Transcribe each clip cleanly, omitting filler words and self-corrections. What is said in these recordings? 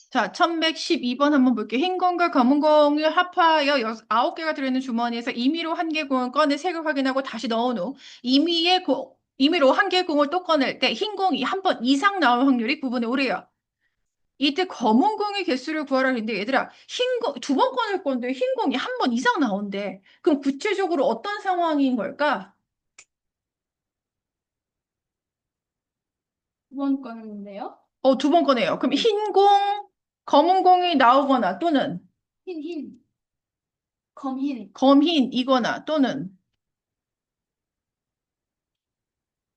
자, 1112번 한번 볼게요. 흰 공과 검은 공을 합하여 9개가 들어있는 주머니에서 임의로 한 개 공을 꺼내 색을 확인하고 다시 넣은 후 임의로 한 개 공을 또 꺼낼 때 흰 공이 한 번 이상 나올 확률이 9분의 5래요. 이때 검은 공의 개수를 구하라 했는데 얘들아 두 번 꺼낼 건데 흰 공이 한 번 이상 나온대. 그럼 구체적으로 어떤 상황인 걸까? 두 번 꺼냈는데요. 두 번 꺼내요. 그럼 흰 공, 검은 공이 나오거나 또는 흰. 검흰. 검흰이거나 또는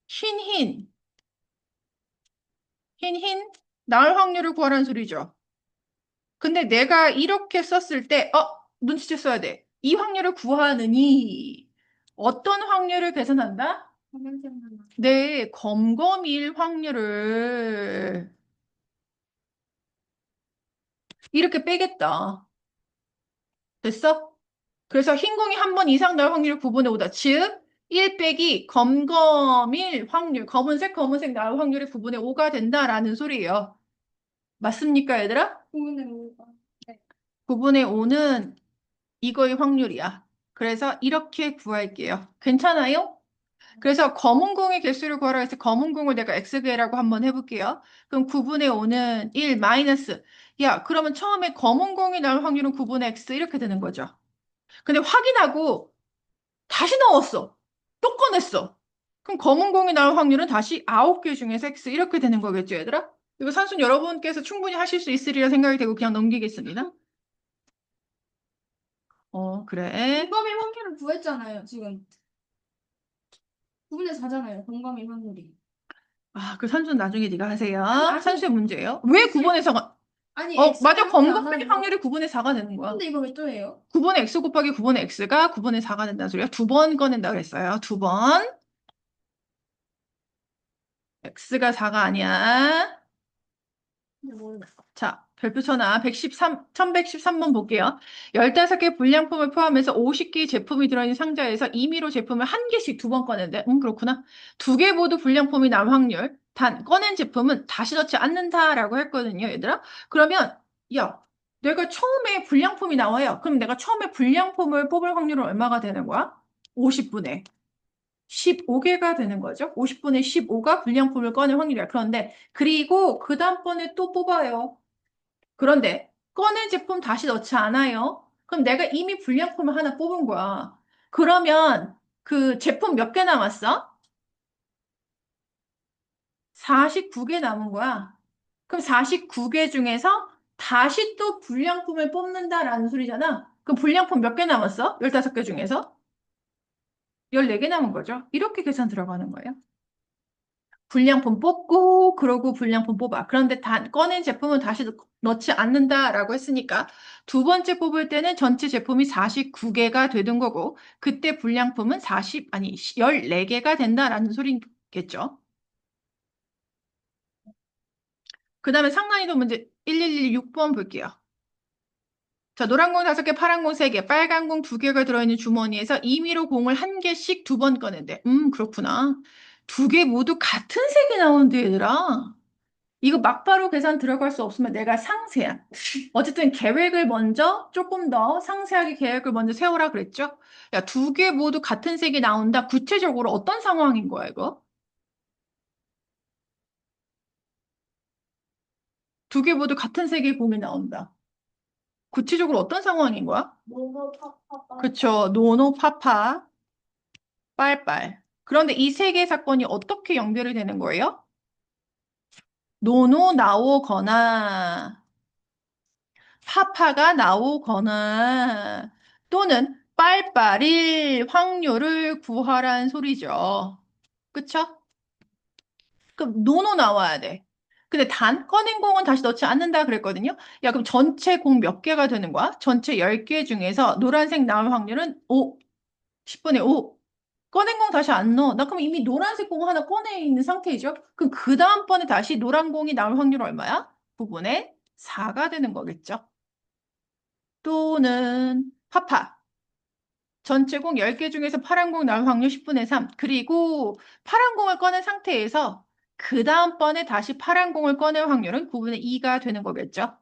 흰 나올 확률을 구하라는 소리죠. 근데 내가 이렇게 썼을 때 눈치채 써야 돼. 이 확률을 구하느니 어떤 확률을 계산한다? 검은색만. 네, 검검일 확률을 이렇게 빼겠다. 됐어? 그래서 흰 공이 한 번 이상 나올 확률을 9분의 5다. 즉, 1 빼기 검검일 확률, 검은색 나올 확률이 9분의 5가 된다라는 소리예요. 맞습니까, 얘들아? 구분의 오가. 네. 9분의 5는 이거의 확률이야. 그래서 이렇게 구할게요. 괜찮아요? 그래서 검은 공의 개수를 구하라 해서 검은 공을 내가 x개라고 한번 해볼게요. 그럼 9분의 5는 1 마이너스. 야, 그러면 처음에 검은 공이 나올 확률은 9분의 x 이렇게 되는 거죠. 근데 확인하고 다시 넣었어. 또 꺼냈어. 그럼 검은 공이 나올 확률은 다시 9개 중에서 x 이렇게 되는 거겠죠, 얘들아? 이거 산수 여러분께서 충분히 하실 수 있으리라 생각이 되고 그냥 넘기겠습니다. 그래. 동감의 확률을 구했잖아요, 지금. 9분의 4잖아요, 동감의 확률이. 그 산수는 나중에 네가 하세요. 아니, 산수의 문제예요. 왜 9분의 4가? 아니, 맞아. X를 안 검거의 하는데. 확률이 9분의 4가 되는 거야. 근데 이거 왜 또 해요? 9분의 x 곱하기 9분의 x가 9분의 4가 된다는 소리야. 두 번 꺼낸다 그랬어요. 두 번. x가 4가 아니야. 근데 모르겠어. 자, 별표 전화 1113번 볼게요. 15개 불량품을 포함해서 50개의 제품이 들어있는 상자에서 임의로 제품을 한 개씩 두 번 꺼낸대. 그렇구나. 두 개 모두 불량품이 나올 확률. 단, 꺼낸 제품은 다시 넣지 않는다라고 했거든요, 얘들아. 그러면, 야, 내가 처음에 불량품이 나와요. 그럼 내가 처음에 불량품을 뽑을 확률은 얼마가 되는 거야? 50분의 15개가 되는 거죠. 50분의 15가 불량품을 꺼낼 확률이야. 그런데, 그리고 그 다음번에 또 뽑아요. 그런데 꺼낸 제품 다시 넣지 않아요. 그럼 내가 이미 불량품을 하나 뽑은 거야. 그러면 그 제품 몇 개 남았어? 49개 남은 거야. 그럼 49개 중에서 다시 또 불량품을 뽑는다라는 소리잖아. 그럼 불량품 몇 개 남았어? 15개 중에서? 14개 남은 거죠. 이렇게 계산 들어가는 거예요. 불량품 뽑고 그러고 불량품 뽑아. 그런데 꺼낸 제품은 다시 넣지 않는다라고 했으니까 두 번째 뽑을 때는 전체 제품이 49개가 되는 거고 그때 불량품은 14개가 된다라는 소리겠죠. 그 다음에 상난이도 문제 1116번 볼게요. 자, 노란 공 5개, 파란 공 3개, 빨간 공 2개가 들어있는 주머니에서 임의로 공을 한 개씩 두 번 꺼낸대. 그렇구나. 두 개 모두 같은 색이 나오는데 얘들아. 이거 막바로 계산 들어갈 수 없으면 내가 상세한. 어쨌든 계획을 먼저 조금 더 상세하게 계획을 먼저 세우라 그랬죠? 야, 두 개 모두 같은 색이 나온다. 구체적으로 어떤 상황인 거야, 이거? 두 개 모두 같은 색의 공이 나온다. 구체적으로 어떤 상황인 거야? 노노 파파파. 그쵸. 노노파파, 빨빨. 그런데 이 세 개 사건이 어떻게 연결이 되는 거예요? 노노 나오거나 파파가 나오거나 또는 빨빨일 확률을 구하라는 소리죠. 그쵸? 그럼 노노 나와야 돼. 근데 단 꺼낸 공은 다시 넣지 않는다 그랬거든요. 야, 그럼 전체 공 몇 개가 되는 거야? 전체 10개 중에서 노란색 나올 확률은 5, 10분의 5. 꺼낸 공 다시 안 넣어. 나 그럼 이미 노란색 공 하나 꺼내 있는 상태이죠? 그럼 그 다음번에 다시 노란 공이 나올 확률 얼마야? 9분의 4가 되는 거겠죠? 또는 파파. 전체 공 10개 중에서 파란 공 나올 확률 10분의 3. 그리고 파란 공을 꺼낸 상태에서 그 다음번에 다시 파란 공을 꺼낼 확률은 9분의 2가 되는 거겠죠.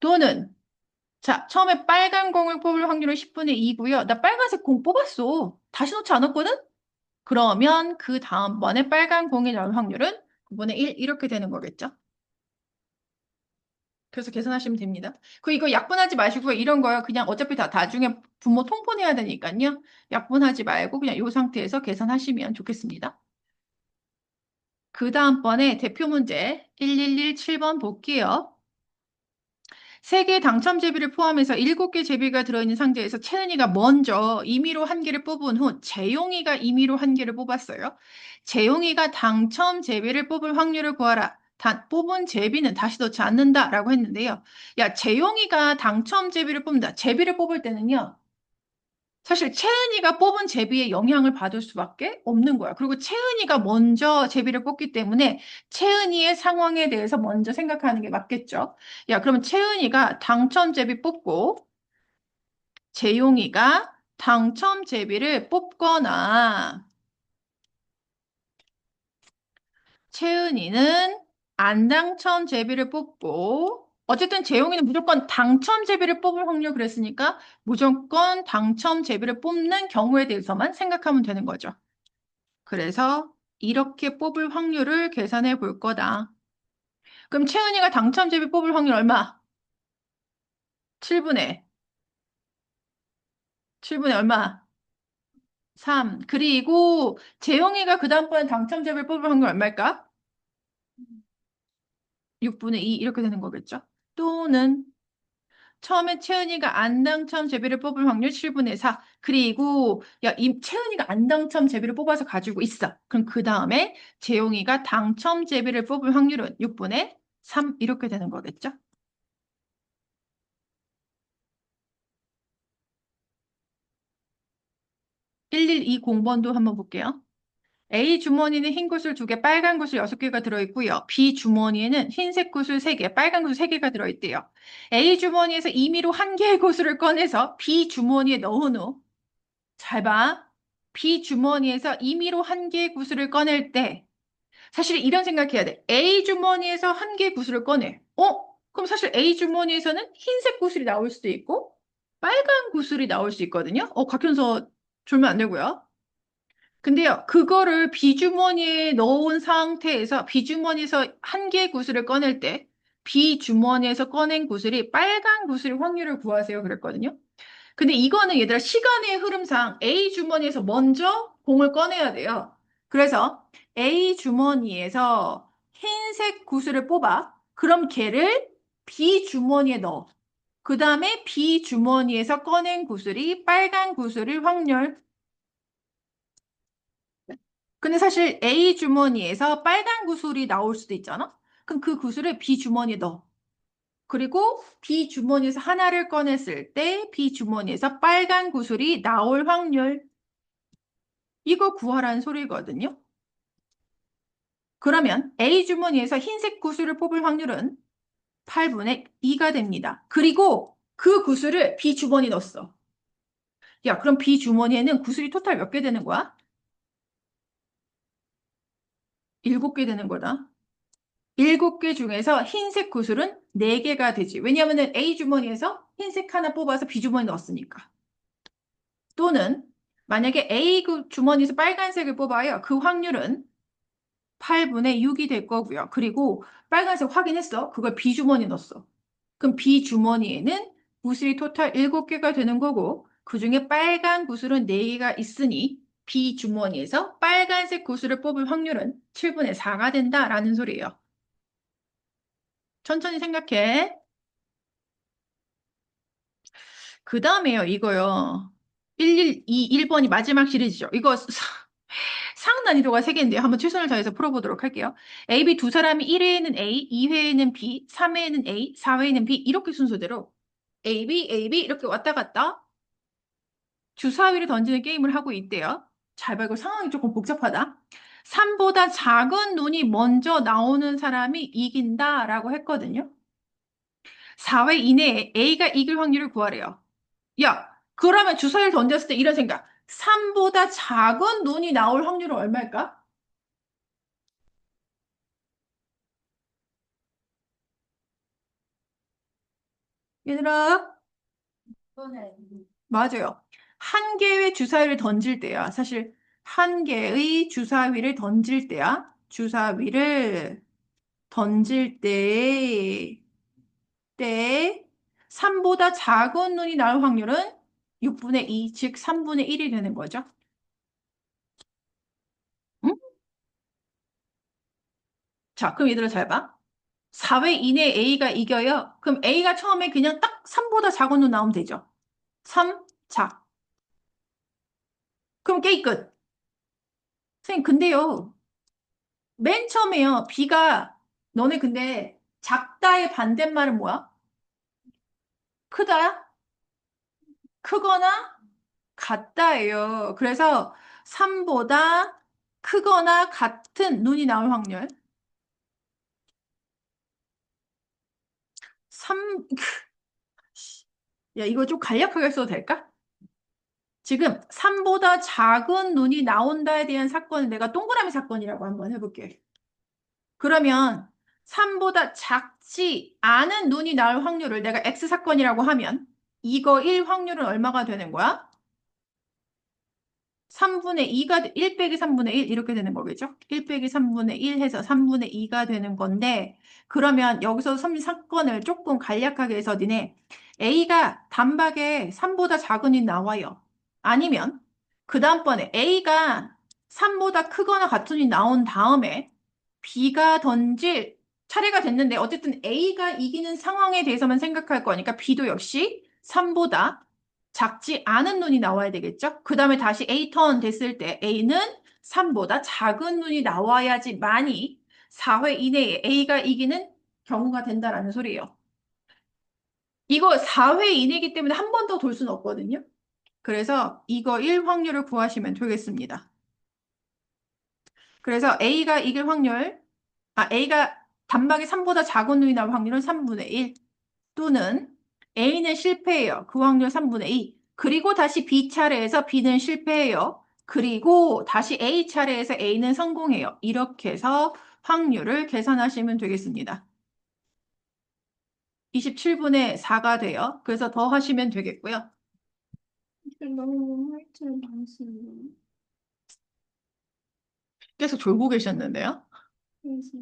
또는 자, 처음에 빨간 공을 뽑을 확률은 10분의 2고요. 나 빨간색 공 뽑았어. 다시 놓지 않았거든? 그러면 그 다음번에 빨간 공이 나올 확률은 9분의 1 이렇게 되는 거겠죠. 그래서 계산하시면 됩니다. 이거 약분하지 마시고 이런 거요. 그냥 어차피 다 나중에 분모 통분해야 되니까요. 약분하지 말고 그냥 이 상태에서 계산하시면 좋겠습니다. 그 다음번에 대표 문제 1117번 볼게요. 3개 당첨 제비를 포함해서 7개 제비가 들어있는 상자에서 채은이가 먼저 임의로 한 개를 뽑은 후 재용이가 임의로 한 개를 뽑았어요. 재용이가 당첨 제비를 뽑을 확률을 구하라. 뽑은 제비는 다시 넣지 않는다라고 했는데요. 야, 재용이가 당첨 제비를 뽑는다. 제비를 뽑을 때는요. 사실 채은이가 뽑은 제비의 영향을 받을 수밖에 없는 거야. 그리고 채은이가 먼저 제비를 뽑기 때문에 채은이의 상황에 대해서 먼저 생각하는 게 맞겠죠. 야, 그러면 채은이가 당첨 제비 뽑고 재용이가 당첨 제비를 뽑거나 채은이는 안 당첨 제비를 뽑고 어쨌든 재용이는 무조건 당첨 제비를 뽑을 확률 그랬으니까 무조건 당첨 제비를 뽑는 경우에 대해서만 생각하면 되는 거죠. 그래서 이렇게 뽑을 확률을 계산해 볼 거다. 그럼 채은이가 당첨 제비 뽑을 확률 얼마? 7분의 7분의 얼마? 3. 그리고 재용이가 그 다음번에 당첨 제비를 뽑을 확률 얼마일까? 6분의 2 이렇게 되는 거겠죠? 또는 처음에 채은이가 안 당첨 제비를 뽑을 확률 7분의 4. 그리고 채은이가 안 당첨 제비를 뽑아서 가지고 있어. 그럼 그 다음에 재용이가 당첨 제비를 뽑을 확률은 6분의 3 이렇게 되는 거겠죠? 1120번도 한번 볼게요. A 주머니는 흰 구슬 2개, 빨간 구슬 6개가 들어있고요. B 주머니에는 흰색 구슬 3개, 빨간 구슬 3개가 들어있대요. A 주머니에서 임의로 한 개의 구슬을 꺼내서 B 주머니에 넣은 후, 잘 봐. B 주머니에서 임의로 한 개의 구슬을 꺼낼 때, 사실 이런 생각해야 돼. A 주머니에서 한 개의 구슬을 꺼내. 그럼 사실 A 주머니에서는 흰색 구슬이 나올 수도 있고, 빨간 구슬이 나올 수 있거든요. 각현서 졸면 안 되고요. 근데요, 그거를 비주머니에 넣은 상태에서 비주머니에서 한 개의 구슬을 꺼낼 때 비주머니에서 꺼낸 구슬이 빨간 구슬의 확률을 구하세요 그랬거든요. 근데 이거는 얘들아 시간의 흐름상 A 주머니에서 먼저 공을 꺼내야 돼요. 그래서 A 주머니에서 흰색 구슬을 뽑아. 그럼 걔를 B 주머니에 넣어. 그 다음에 B 주머니에서 꺼낸 구슬이 빨간 구슬일 확률. 근데 사실 A 주머니에서 빨간 구슬이 나올 수도 있잖아? 그럼 그 구슬을 B 주머니에 넣어. 그리고 B 주머니에서 하나를 꺼냈을 때 B 주머니에서 빨간 구슬이 나올 확률. 이거 구하라는 소리거든요. 그러면 A 주머니에서 흰색 구슬을 뽑을 확률은 8분의 2가 됩니다. 그리고 그 구슬을 B 주머니에 넣었어. 야, 그럼 B 주머니에는 구슬이 토탈 몇 개 되는 거야? 7개 되는 거다. 7개 중에서 흰색 구슬은 4개가 되지. 왜냐하면 A 주머니에서 흰색 하나 뽑아서 B 주머니에 넣었으니까. 또는 만약에 A 주머니에서 빨간색을 뽑아요. 그 확률은 8분의 6이 될 거고요. 그리고 빨간색 확인했어. 그걸 B 주머니에 넣었어. 그럼 B 주머니에는 구슬이 토탈 7개가 되는 거고 그 중에 빨간 구슬은 4개가 있으니 B 주머니에서 빨간색 구슬을 뽑을 확률은 7분의 4가 된다라는 소리예요. 천천히 생각해. 그 다음에요, 이거요. 1121번이 마지막 시리즈죠. 이거 상 난이도가 3개인데요. 한번 최선을 다해서 풀어보도록 할게요. A, B 두 사람이 1회에는 A, 2회에는 B, 3회에는 A, 4회에는 B 이렇게 순서대로 A, B, A, B 이렇게 왔다 갔다 주사위를 던지는 게임을 하고 있대요. 잘 봐, 이거 상황이 조금 복잡하다. 3보다 작은 눈이 먼저 나오는 사람이 이긴다라고 했거든요. 4회 이내에 A가 이길 확률을 구하래요. 야, 그러면 주사위를 던졌을 때 이런 생각. 3보다 작은 눈이 나올 확률은 얼마일까? 얘들아, 이번에 맞아요. 한 개의 주사위를 던질 때야. 사실 한 개의 주사위를 던질 때야. 주사위를 던질 때 3보다 작은 눈이 나올 확률은 6분의 2, 즉 3분의 1이 되는 거죠. 응? 자, 그럼 얘들아 잘 봐. 4회 이내에 A가 이겨요. 그럼 A가 처음에 그냥 딱 3보다 작은 눈 나오면 되죠. 3, 작. 그럼 게임 끝. 선생님, 근데요. 맨 처음에요. B가 너네 근데 작다의 반대말은 뭐야? 크다야? 크거나 같다예요. 그래서 3보다 크거나 같은 눈이 나올 확률. 3, 야, 이거 좀 간략하게 써도 될까? 지금 3보다 작은 눈이 나온다에 대한 사건을 내가 동그라미 사건이라고 한번 해볼게. 그러면 3보다 작지 않은 눈이 나올 확률을 내가 X 사건이라고 하면 이거 1 확률은 얼마가 되는 거야? 3분의 2가, 1 빼기 3분의 1 이렇게 되는 거겠죠? 1 빼기 3분의 1 해서 3분의 2가 되는 건데, 그러면 여기서 사건을 조금 간략하게 해서 니네 A가 단박에 3보다 작은이 나와요. 아니면 그 다음번에 A가 3보다 크거나 같은이 나온 다음에 B가 던질 차례가 됐는데 어쨌든 A가 이기는 상황에 대해서만 생각할 거니까 B도 역시 3보다 작지 않은 눈이 나와야 되겠죠? 그 다음에 다시 A 턴 됐을 때 A는 3보다 작은 눈이 나와야지만이 4회 이내에 A가 이기는 경우가 된다라는 소리예요. 이거 4회 이내이기 때문에 한 번 더 돌 수는 없거든요. 그래서 이거 1 확률을 구하시면 되겠습니다. 그래서 A가 이길 확률, A가 단박에 3보다 작은 눈이 나올 확률은 3분의 1 또는 A는 실패해요. 그 확률 3분의 2. 그리고 다시 B 차례에서 B는 실패해요. 그리고 다시 A 차례에서 A는 성공해요. 이렇게 해서 확률을 계산하시면 되겠습니다. 27분의 4가 돼요. 그래서 더 하시면 되겠고요. 너무 할 줄 많으시네요. 계속 졸고 계셨는데요. 그래서